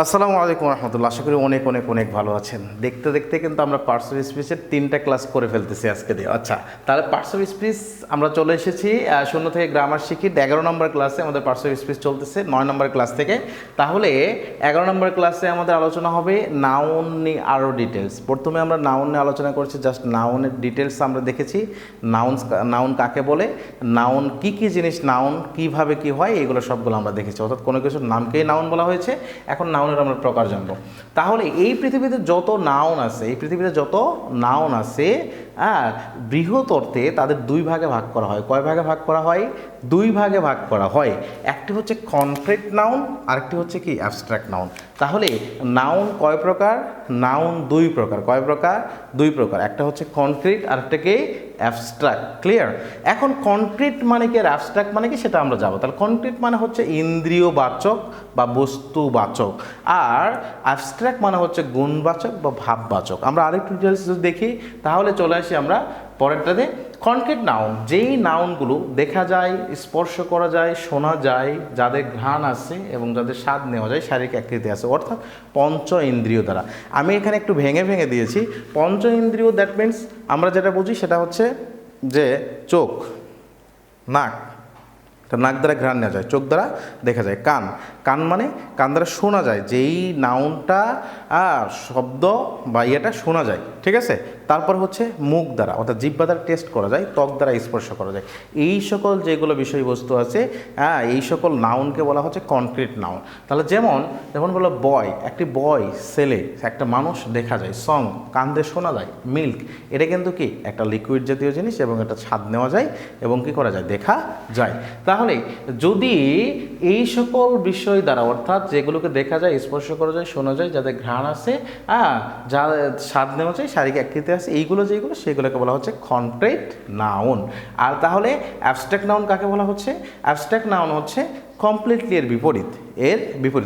আসসালামু আলাইকুম রহমতুল্লাহ। আশা করি অনেক অনেক অনেক ভালো আছেন। দেখতে দেখতে কিন্তু আমরা পার্টস অফ স্পিচের 3টা ক্লাস করে ফেলতেছি আজকে দিয়ে। আচ্ছা, তাহলে পার্টস অফ স্পিচ আমরা চলে এসেছি শূন্য থেকে গ্রামার শিখি 11 নম্বর ক্লাসে। আমাদের পার্টস অফ স্পিচ চলতেছে 9 নম্বর ক্লাস থেকে। তাহলে 11 নম্বর ক্লাসে আমাদের আলোচনা হবে নাউন নিয়ে আরও ডিটেলস। প্রথমে আমরা নাউন নিয়ে আলোচনা করছি, জাস্ট নাউনের ডিটেলস আমরা দেখেছি। নাউন কাকে বলে, নাউন কি কি জিনিস, নাউন কিভাবে কি হয়, এগুলো সবগুলো আমরা দেখেছি। অর্থাৎ কোনো কিছুর নামকেই নাউন বলা হয়েছে। এখন নাউনের আমরা প্রকার জানবো। তাহলে এই পৃথিবীতে যত নাউন আছে, বৃহৎ অর্থে তাদের দুই ভাগে ভাগ করা হয়। কয় ভাগে ভাগ করা হয়? দুই ভাগে ভাগ করা হয়। একটি হচ্ছে কনক্রিট নাউন, আরেকটি হচ্ছে কি অ্যাবস্ট্রাক্ট নাউন। তাহলে নাউন কয় প্রকার? নাউন দুই প্রকার। কয় প্রকার? দুই প্রকার। একটা হচ্ছে কনক্রিট, আরেকটা কি অ্যাবস্ট্রাক্ট। ক্লিয়ার? এখন কনক্রিট মানে কি আর অ্যাবস্ট্রাক্ট মানে কি সেটা আমরা যাবো। তাহলে কনক্রিট মানে হচ্ছে ইন্দ্রিয়বাচক বা বস্তুবাচক, আর অ্যাবস্ট্রাক্ট মানে হচ্ছে গুণবাচক বা ভাববাচক। আমরা আরেকটু ডিটেলস যদি দেখি তাহলে চলে আসি আমরা পরেরটাতে। কনক্রিট নাউন, যেই নাউনগুলো দেখা যায়, স্পর্শ করা যায়, শোনা যায়, যাদের ঘ্রাণ আছে এবং যাদের স্বাদ নেওয়া যায়, শারীরিক আকৃতি আছে, অর্থাৎ পঞ্চ ইন্দ্রিয় দ্বারা। আমি এখানে একটু ভেঙে ভেঙে দিয়েছি। পঞ্চ ইন্দ্রিয় দ্যাট মিনস আমরা যেটা বুঝি সেটা হচ্ছে যে চোখ, নাক, নাক দ্বারা ঘ্রাণ নেওয়া যায়, চোখ দ্বারা দেখা যায়, কান, কান মানে কান দ্বারা শোনা যায়, যেই নাউনটা শব্দ বা ইয়েটা শোনা যায়, ঠিক আছে। তারপর হচ্ছে মুখ দ্বারা, অর্থাৎ জিহ্বা দ্বারা টেস্ট করা যায়, ত্বক দ্বারা স্পর্শ করা যায়। এই সকল যেগুলো বিষয়বস্তু আছে, এই সকল নাউনকে বলা হচ্ছে কনক্রিট নাউন। তাহলে যেমন বলো বয়, একটি বয়, ছেলে, একটা মানুষ দেখা যায়, সং কান দিয়ে শোনা যায়, মিল্ক এটা কিন্তু কি একটা লিকুইড জাতীয় জিনিস এবং এটা স্বাদ নেওয়া যায় এবং কি করা যায়, দেখা যায়। তাহলে যদি এই সকল বিষয় দ্বারা, অর্থাৎ যেগুলোকে দেখা যায়, স্পর্শ করা যায়, শোনা যায়, যাদের ঘ্রাণ আছে, যা স্বাদ নেওয়া যায়, শারীরিক আকৃতি আছে, এইগুলো যেগুলো সেগুলোকে বলা হচ্ছে কনক্রিট নাউন। আর তাহলে অ্যাবস্ট্রাক্ট নাউন কাকে বলা হচ্ছে? অ্যাবস্ট্রাক্ট নাউন হচ্ছে কমপ্লিটলি এর বিপরীত,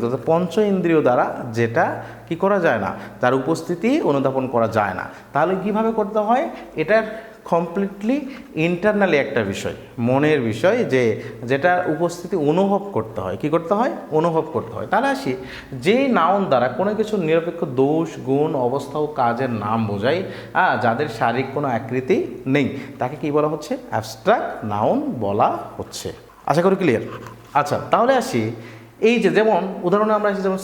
অর্থাৎ পঞ্চ ইন্দ্রিয় দ্বারা যেটা কি করা যায় না, তার উপস্থিতি অনুধাবন করা যায় না। তাহলে কিভাবে করতে হয়? এটার কমপ্লিটলি ইন্টারনালি একটা বিষয়, মনের বিষয়, যেটার উপস্থিতি অনুভব করতে হয়। কি করতে হয়? অনুভব করতে হয়। তাহলে আসি, যে নাউন দ্বারা কোনো কিছুর নিরপেক্ষ দোষ, গুণ, অবস্থা ও কাজের নাম বোঝায়, যাদের শারীরিক কোনো আকৃতি নেই, তাকে কি বলা হচ্ছে? অ্যাবস্ট্রাক্ট নাউন বলা হচ্ছে। আশা করি ক্লিয়ার। আচ্ছা, তাহলে আসি, এই যেমন উদাহরণে আমরা আসি, যেমন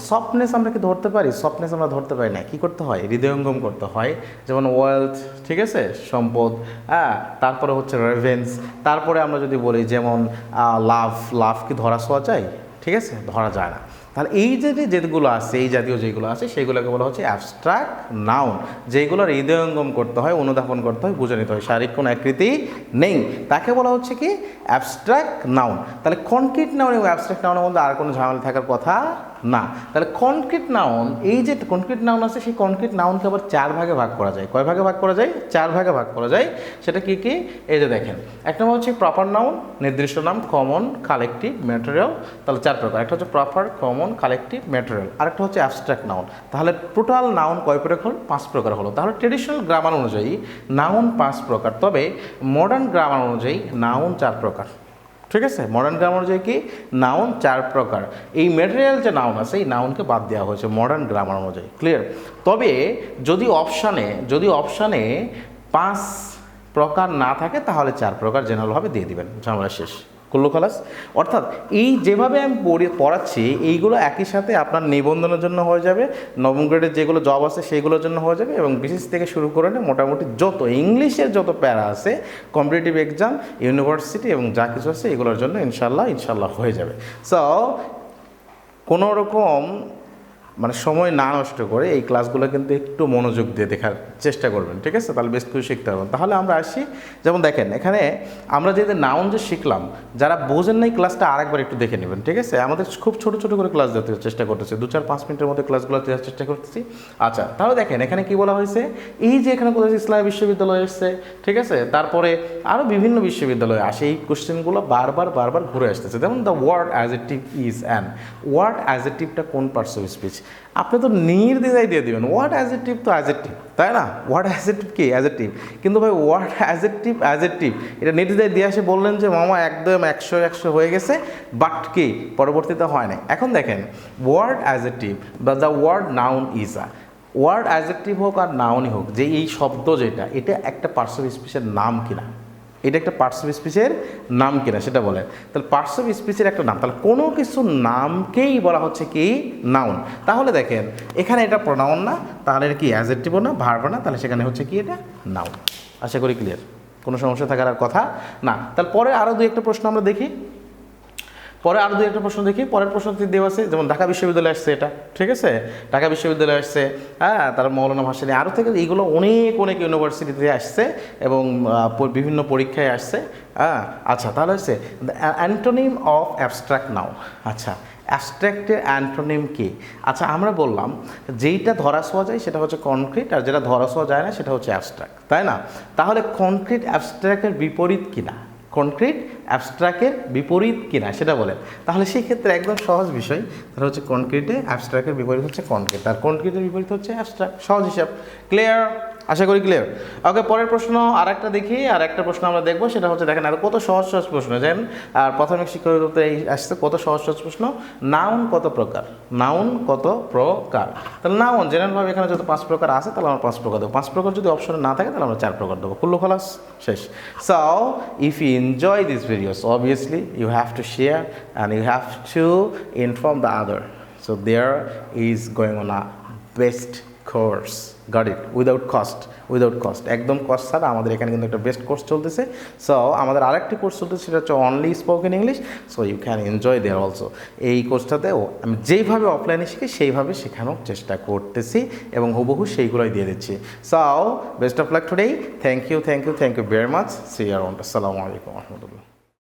সফটনেস আমরা কি ধরতে পারি? সফটনেস আমরা ধরতে পারি না। কি করতে হয়? হৃদয়ঙ্গম করতে হয়। যেমন ওয়েলথ, ঠিক আছে, সম্পদ, তারপরে হচ্ছে রেভেন্স। তারপরে আমরা যদি বলি যেমন লাভ কি ধরা ছোঁয়া যায়? ঠিক আছে, ধরা যায় না। তাহলে এই যেগুলো আছে, এই জাতীয় যেগুলো আছে, সেইগুলোকে বলা হচ্ছে অ্যাবস্ট্রাক্ট নাউন, যেগুলোর হৃদয়ঙ্গম করতে হয়, অনুধাবন করতে হয়, বুঝে নিতে হয়, শারীরিক কোনো আকৃতি নেই, তাকে বলা হচ্ছে কি অ্যাবস্ট্রাক্ট নাউন। তাহলে কনক্রিট নাউন এবং অ্যাবস্ট্রাক্ট নাউনের মধ্যে আর কোনো ঝামেলা থাকার কথা না। তাহলে কনক্রিট নাউন, এই যে কনক্রিট নাউন আছে, সেই কনক্রিট নাউনকে আবার 4 ভাগে ভাগ করা যায়। কয় ভাগে ভাগ করা যায়? 4 ভাগে ভাগ করা যায়। সেটা কি কি? এই যে দেখেন, এক নম্বর হচ্ছে প্রপার নাউন, নির্দিষ্ট নাম, কমন, কালেকটিভ, ম্যাটেরিয়াল। তাহলে 4 প্রকার। একটা হচ্ছে প্রপার, কমন, কালেকটিভ, ম্যাটেরিয়াল। আরেকটা হচ্ছে অ্যাবস্ট্রাক্ট নাউন। তাহলে টোটাল নাউন কয় প্রকার হল? 5 প্রকার হলো। তাহলে ট্রেডিশনাল গ্রামার অনুযায়ী নাউন 5 প্রকার, তবে মডার্ন গ্রামার অনুযায়ী নাউন 4 প্রকার। ঠিক আছে, মডার্ন গ্রামার অনুযায়ী কি নাউন 4 প্রকার। এই ম্যাটেরিয়াল যে নাউন আছে, এই নাউনকে বাদ দেওয়া হয়েছে মডার্ন গ্রামার অনুযায়ী। ক্লিয়ার? তবে যদি অপশানে 5 প্রকার না থাকে, তাহলে 4 প্রকার জেনারেলভাবে দিয়ে দিবেন, ঝামেলা শেষ, করলো খালাস। অর্থাৎ এই যেভাবে আমি পড়াচ্ছি, এইগুলো একই সাথে আপনার নিবন্ধনের জন্য হয়ে যাবে, নবম গ্রেডের যেগুলো জব আছে সেইগুলোর জন্য হয়ে যাবে, এবং বিশেষ থেকে শুরু করে মোটামুটি যত ইংলিশের যত প্যারা আছে, কম্পিটিটিভ এক্সাম, ইউনিভার্সিটি এবং যা কিছু আছে, এগুলোর জন্য ইনশাল্লাহ হয়ে যাবে। সো কোনো রকম সময় না নষ্ট করে এই ক্লাসগুলো কিন্তু একটু মনোযোগ দিয়ে দেখার চেষ্টা করবেন, ঠিক আছে? তাহলে বেশ কিছু শিখতে পারবেন। তাহলে আমরা আসি, যেমন দেখেন এখানে আমরা যে নাউন যে শিখলাম, যারা বোঝেন নাই ক্লাসটা আরেকবার একটু দেখে নেবেন, ঠিক আছে? আমাদের খুব ছোট করে ক্লাস দিতে চেষ্টা করতেছি, 2-4-5 মিনিটের মধ্যে ক্লাসগুলো দেওয়ার চেষ্টা করতেছি। আচ্ছা, তাহলে দেখেন এখানে কি বলা হয়েছে, এই যে এখানে কোথায় ইসলামী বিশ্ববিদ্যালয় এসছে, ঠিক আছে, তারপরে আরও বিভিন্ন বিশ্ববিদ্যালয়ে আসে, এই কোশ্চেনগুলো বারবার ঘুরে আসতেছে। যেমন the word adjective is an, word অ্যাজেক্টিভটা কোন পার্টস অফ স্পিচ? আপনি তো নির্দ্বিধায় দিয়ে দেবেন হোয়াট অ্যাজেক্টিভ তো অ্যাজেক্টিভ, তাই না? হোয়াট অ্যাজেক্টিভ কি অ্যাজেক্টিভ, কিন্তু ভাই হোয়াট অ্যাজেক্টিভ এটা নির্দ্বিধায় দিয়ে আসে বললেন যে মামা একদম 100 হয়ে গেছে, বাট কি পরবর্তীতে হয় না। এখন দেখেন ওয়ার্ড অ্যাজেক্টিভ বা the word noun is a, word adjective হোক আর নাউনই হোক, যে এই শব্দ যেটা এটা একটা পার্টস অফ স্পিচের নাম কিনা, এটা একটা পার্টস অফ স্পিচের নাম কিনা সেটা বলেন। তাহলে পার্টস অফ স্পিচের একটা নাম, তাহলে কোনো কিছু নামকেই বলা হচ্ছে কি নাউন। তাহলে দেখেন এখানে এটা প্রোনাউন না, তাহলে এটা কি অ্যাডজেক্টিভও না, ভার্বও না, তাহলে সেখানে হচ্ছে কি এটা নাউন। আশা করি ক্লিয়ার, কোনো সমস্যা থাকার আর কথা না। তাহলে পরে আরও দুই একটা প্রশ্ন আমরা দেখি, পরের প্রশ্নটি দেওয়া আছে, যেমন ঢাকা বিশ্ববিদ্যালয় আসছে, এটা ঠিক আছে, ঢাকা বিশ্ববিদ্যালয় আসছে, হ্যাঁ, তার মৌলানা ভাসানী আরও থেকে এইগুলো অনেক ইউনিভার্সিটিতে আসছে এবং বিভিন্ন পরীক্ষায় আসছে, হ্যাঁ। আচ্ছা, তাহলে হচ্ছে অ্যান্টোনিম অফ অ্যাবস্ট্রাক্ট নাউন। আচ্ছা, অ্যাবস্ট্রাক্টের অ্যান্টোনিম কি? আচ্ছা, আমরা বললাম যেইটা ধরা ছোঁয়া যায় সেটা হচ্ছে কনক্রিট, আর যেটা ধরা ছোঁয়া যায় না সেটা হচ্ছে অ্যাবস্ট্রাক্ট, তাই না? তাহলে কনক্রিট অ্যাবস্ট্রাক্টের বিপরীত কিনা, কনক্রিট অ্যাবস্ট্রাক্টের বিপরীত কিনা সেটা বলেন। তাহলে সেই ক্ষেত্রে একদম সহজ বিষয়, তাহলে হচ্ছে কনক্রিটে অ্যাবস্ট্রাক্টের বিপরীত হচ্ছে কনক্রিট, আর কনক্রিটের বিপরীত হচ্ছে অ্যাবস্ট্রাক্ট। সহজ হিসাব, ক্লিয়ার? আশা করি ক্লিয়ার। ওকে, পরের প্রশ্ন আর একটা দেখি, আর একটা প্রশ্ন আমরা দেখবো, সেটা হচ্ছে দেখেন আর কত সহজ প্রশ্ন, যেন আর প্রাথমিক শিক্ষা এই আসছে কত সহজ প্রশ্ন। নাউন কত প্রকার, নাউন কত প্রকার? তাহলে নাউন জেনারেলভাবে এখানে যত 5 প্রকার আছে তাহলে আমরা 5 প্রকার দেবো, 5 প্রকার যদি অপশনে না থাকে তাহলে আমরা 4 প্রকার দেবো, কুল্লু খালাস শেষ। So if you enjoy this videos, obviously you have to share and you have to inform the other, so there is going on a best course, got it, without cost, একদম কস্ট ছাড়া আমাদের এখানে কিন্তু একটা best course চলতেছে। So আমাদের আরেকটি course চলতেছে, সেটা হচ্ছে only spoken English, so you can enjoy there also. এই কোর্সটাতেও আমি যেইভাবে অফলাইনে শিখি সেইভাবে শেখানোর চেষ্টা করতেছি এবং হুবহু সেইগুলোই দিয়ে দিচ্ছি। So best of luck today, thank you very much, see you around. আসসালামু আলাইকুম রহমতুল্লাহ।